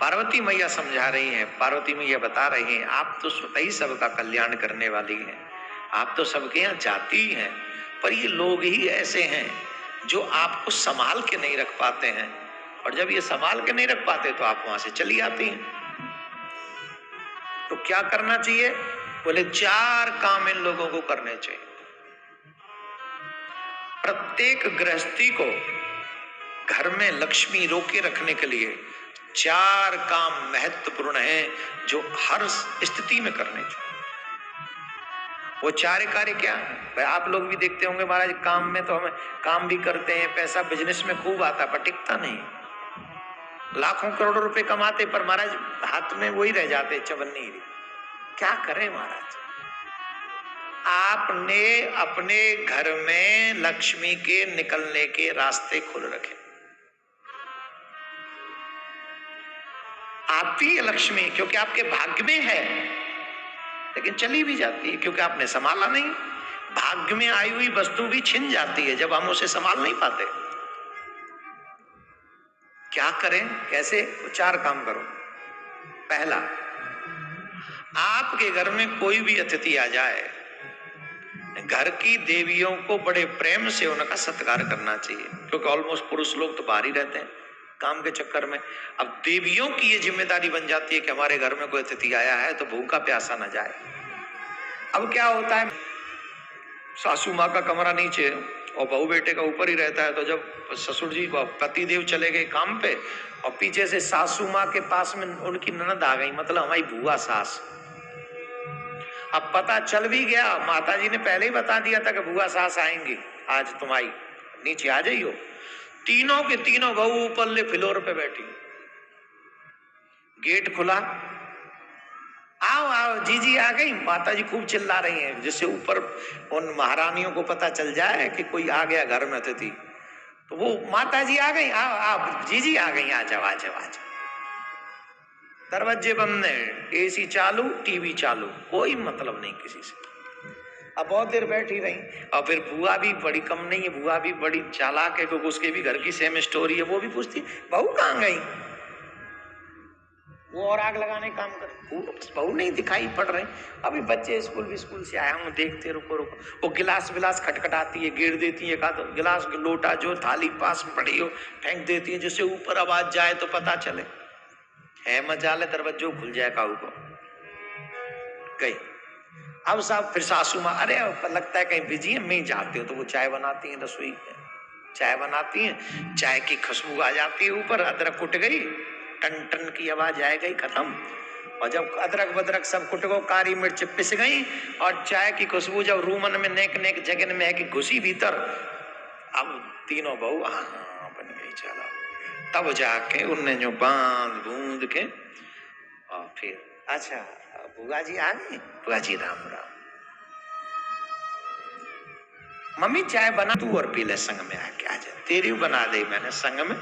पार्वती मैया समझा रही हैं, पार्वती मैया बता रही हैं, आप तो स्वतः ही सबका कल्याण करने वाली हैं, आप तो सबके यहाँ जाती हैं, पर ये लोग ही ऐसे हैं जो आपको संभाल के नहीं रख पाते हैं, और जब ये संभाल के नहीं रख पाते तो आप वहां से चली आती हैं। तो क्या करना चाहिए? बोले 4 काम इन लोगों को करने चाहिए। प्रत्येक गृहस्थी को घर में लक्ष्मी रोके रखने के लिए 4 काम महत्वपूर्ण हैं जो हर स्थिति में करने चाहिए। वो 4 कार्य क्या है? आप लोग भी देखते होंगे महाराज, काम में तो हमें काम भी करते हैं, पैसा बिजनेस में खूब आता है, पर टिकता नहीं। लाखों करोड़ों रुपए कमाते, पर महाराज हाथ में वही रह जाते, चवन्नी। क्या करें महाराज? आपने अपने घर में लक्ष्मी के निकलने के रास्ते खोल रखे। आती है लक्ष्मी क्योंकि आपके भाग्य में है, लेकिन चली भी जाती है क्योंकि आपने संभाला नहीं। भाग्य में आई हुई वस्तु भी छिन जाती है जब हम उसे संभाल नहीं पाते। क्या करें? कैसे? 4 काम करो। पहला, आपके घर में कोई भी अतिथि आ जाए, घर की देवियों को बड़े प्रेम से उनका सत्कार करना चाहिए, क्योंकि ऑलमोस्ट पुरुष लोग तो बाहर ही रहते हैं काम के चक्कर में। अब देवियों की ये जिम्मेदारी बन जाती है कि हमारे घर में कोई अतिथि आया है तो भूखा प्यासा न जाए। अब क्या होता है, सासू माँ का कमरा नीचे और बहू बेटे का ऊपर ही रहता है, तो जब ससुर जी पतिदेव चले गए काम पे और पीछे से सासू माँ के पास में उनकी ननद आ गई, मतलब हमारी बुआ सास। अब पता चल भी गया, माता जी ने पहले ही बता दिया था कि बुआ सास आएंगी आज, तुम्हारी नीचे आ जाइयो। तीनों के तीनों बहू ऊपरले फ्लोर पे बैठी, गेट खुला, आओ आओ जीजी आ गई। माता जी खूब चिल्ला रही हैं, जिससे ऊपर उन महारानियों को पता चल जाए कि कोई आ गया घर में अतिथि। तो वो माता जी आ गई, आओ आओ जीजी आ गई, आ जाओ आ जाओ आ जाओ। दरवाजे बंद है, एसी चालू, टीवी चालू, कोई मतलब नहीं किसी से। अब बहुत देर बैठी रही, और फिर बुआ भी बड़ी कम नहीं है, बुआ भी बड़ी चालाक है, क्योंकि उसके भी घर की सेम स्टोरी है। वो भी पूछती बहू कहाँ गई, वो और आग लगाने काम कर, बहू नहीं दिखाई पड़ रही। अभी बच्चे स्कूल से आया हूँ, देखते रुको रुको। वो गिलास विलास खटखटाती है, गिर देती है, का तो गिलास लोटा जो थाली पास में पड़ी हो फेंक देती है, जिससे ऊपर आवाज जाए तो पता चले। है मजाल, दरवाजो खुल जाए काऊ को गई। अब साहब फिर सासू माँ, अरे लगता है कहीं बिजी है, मैं जाती हूँ। तो वो चाय बनाती है, रसोई चाय बनाती है, चाय की खुशबू आ जाती है ऊपर, अदरक कुट गई, टन टन की आवाज आ गई, खत्म। और जब अदरक बदरक सब कुट गो, काली मिर्च पिस गई, और चाय की खुशबू जब रूमन में नेक नेक जगन में है कि घुसी भीतर, अब तीनों बहू हाँ बन गई। चलो तब जाके उनने जो बांध बूंद के, और फिर अच्छा बुआ जी आ गई, बुआ जी राम राम, मम्मी चाय बना तू और पी ले संग में आके, आ जा तेरी बना दे मैंने संग में।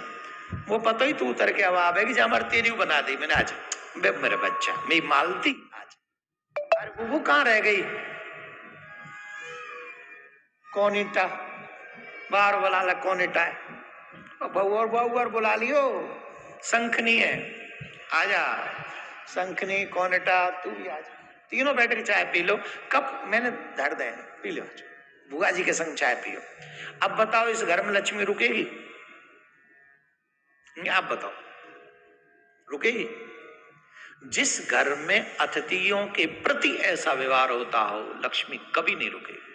वो पता ही तू उतर के अब आवेगी, जा हमारी तेरी बना दी मैंने, आज बे मेरे बच्चा मेरी मालती आज। अरे बुबू कहाँ रह गई, कौन ईटा बाहर बुला ला, कौन ईटा है, बहू और बुला लियो, शंखनी है आजा, शंखनी कौन ईटा तू भी आजा, तीनों बैठ के चाय पी लो। कप मैंने धर दे, पी लो, बुआ जी के संग चाय पियो। अब बताओ इस घर में लक्ष्मी रुकेगी? आप बताओ रुकेगी? जिस घर में अतिथियों के प्रति ऐसा व्यवहार होता हो, लक्ष्मी कभी नहीं रुकेगी।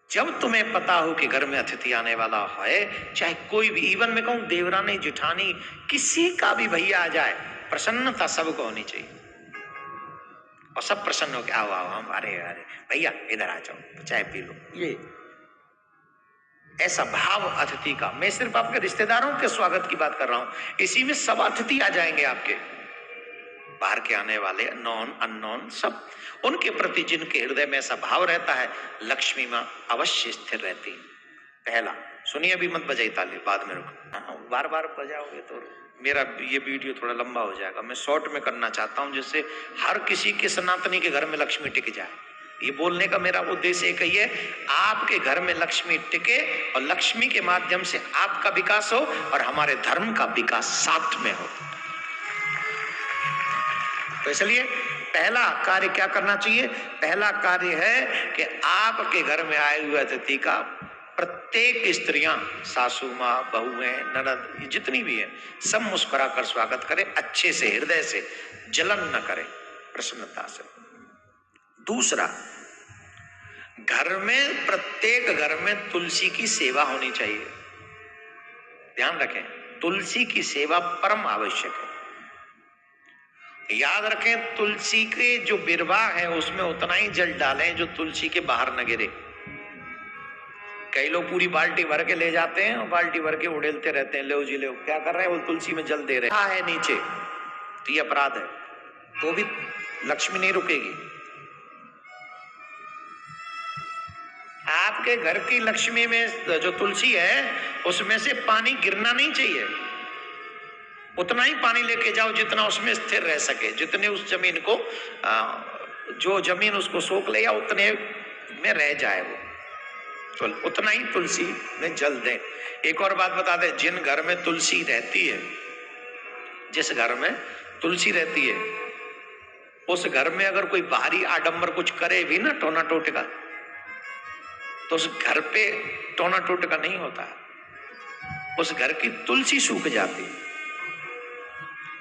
जब तुम्हें पता हो कि घर में अतिथि आने वाला है, चाहे कोई भी, इवन मैं कहूं देवरानी जेठानी किसी का भी भैया आ जाए, प्रसन्नता सबको होनी चाहिए, और सब प्रसन्न हो के आओ आओ हम, अरे अरे भैया इधर आ जाओ चाय पी लो। ये ऐसा भाव अतिथि का, मैं सिर्फ आपके रिश्तेदारों के स्वागत की बात कर रहा हूं, इसी में सब अतिथि आ जाएंगे आपके, बाहर के आने वाले नॉन अननोन सब, उनके प्रति जिनके हृदय में ऐसा भाव रहता है, लक्ष्मी मां अवश्य स्थिर रहती है। पहला सुनिए, अभी मत बजाई ताली, बाद में रुको, बार बार बजाओगे तो मेरा ये वीडियो थोड़ा लंबा हो जाएगा। मैं शॉर्ट में करना चाहता हूं, जिससे हर किसी के सनातनी के घर में लक्ष्मी टिक जाए। ये बोलने का मेरा उद्देश्य एक ही है, आपके घर में लक्ष्मी टिके और लक्ष्मी के माध्यम से आपका विकास हो और हमारे धर्म का विकास साथ में हो। तो इसलिए पहला कार्य क्या करना चाहिए? पहला कार्य है कि आपके घर में आए हुए अतिथि का प्रत्येक स्त्रियां, सासू माँ, बहुएं, ननद, जितनी भी है, सब मुस्कुरा कर स्वागत करें, अच्छे से, हृदय से, जलन न करें, प्रसन्नता से। दूसरा, घर में, प्रत्येक घर में तुलसी की सेवा होनी चाहिए। ध्यान रखें, तुलसी की सेवा परम आवश्यक है। याद रखें, तुलसी के जो बिरवा है उसमें उतना ही जल डालें जो तुलसी के बाहर न गिरे। कई लोग पूरी बाल्टी भर के ले जाते हैं और बाल्टी भर के उड़ेलते रहते हैं, ले जी ले, क्या कर रहे हैं? वो तुलसी में जल दे रहे हैं, है नीचे, तो ये अपराध है, तो भी लक्ष्मी नहीं रुकेगी। आपके घर की लक्ष्मी में जो तुलसी है उसमें से पानी गिरना नहीं चाहिए। उतना ही पानी लेके जाओ जितना उसमें स्थिर रह सके, जितने उस जमीन को जो जमीन उसको सोख ले या उतने में रह जाए वो, तो उतना ही तुलसी में जल दें। एक और बात बता दें, जिन घर में तुलसी रहती है, जिस घर में तुलसी रहती है उस घर में अगर कोई बाहरी आडंबर कुछ करे भी ना, टोना टोटका, तो उस घर पे टोना टोटका नहीं होता, उस घर की तुलसी सूख जाती है।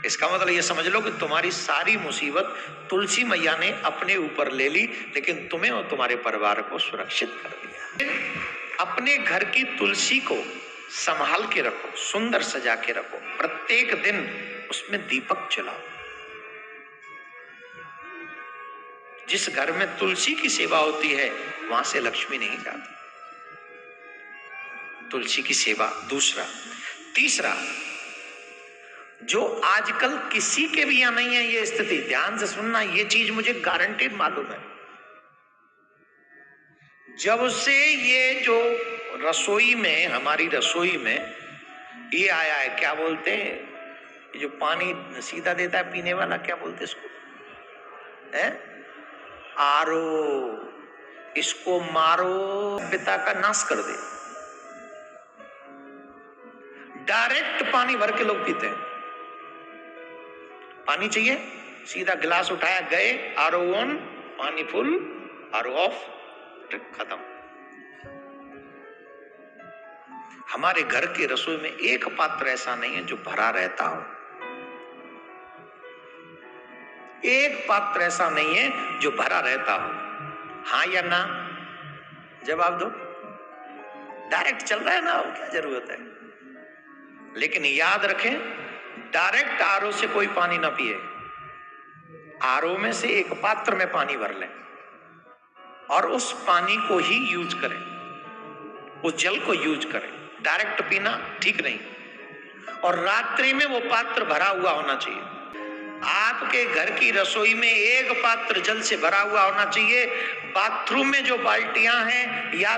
इसका मतलब ये समझ लो कि तुम्हारी सारी मुसीबत तुलसी मैया ने अपने ऊपर ले ली, लेकिन तुम्हें और तुम्हारे परिवार को सुरक्षित कर दिया। अपने घर की तुलसी को संभाल के रखो, सुंदर सजा के रखो, प्रत्येक दिन उसमें दीपक जलाओ। जिस घर में तुलसी की सेवा होती है वहां से लक्ष्मी नहीं जाती। तुलसी की सेवा। दूसरा। तीसरा, जो आजकल किसी के भी यहां नहीं है ये स्थिति, ध्यान से सुनना, ये चीज मुझे गारंटेड मालूम है। जब से ये जो रसोई में, हमारी रसोई में ये आया है, क्या बोलते हैं, ये जो पानी सीधा देता है पीने वाला, क्या बोलते हैं इसको, है आरो, इसको मारो, पिता का नाश कर दे। डायरेक्ट पानी भर के लोग पीते हैं। पानी चाहिए, सीधा गिलास उठाया, गए, आरो ऑन, पानी फुल, आरो ऑफ, खत्म। हमारे घर की रसोई में एक पात्र ऐसा नहीं है जो भरा रहता हो, एक पात्र ऐसा नहीं है जो भरा रहता हो। हाँ या ना जवाब दो। डायरेक्ट चल रहा है ना, क्या जरूरत है। लेकिन याद रखें, डायरेक्ट आरओ से कोई पानी ना पिए। आरओ में से एक पात्र में पानी भर लें और उस पानी को ही यूज करें, उस जल को यूज करें। डायरेक्ट पीना ठीक नहीं। और रात्रि में वो पात्र भरा हुआ होना चाहिए। आपके घर की रसोई में एक पात्र जल से भरा हुआ होना चाहिए। बाथरूम में जो बाल्टियां हैं या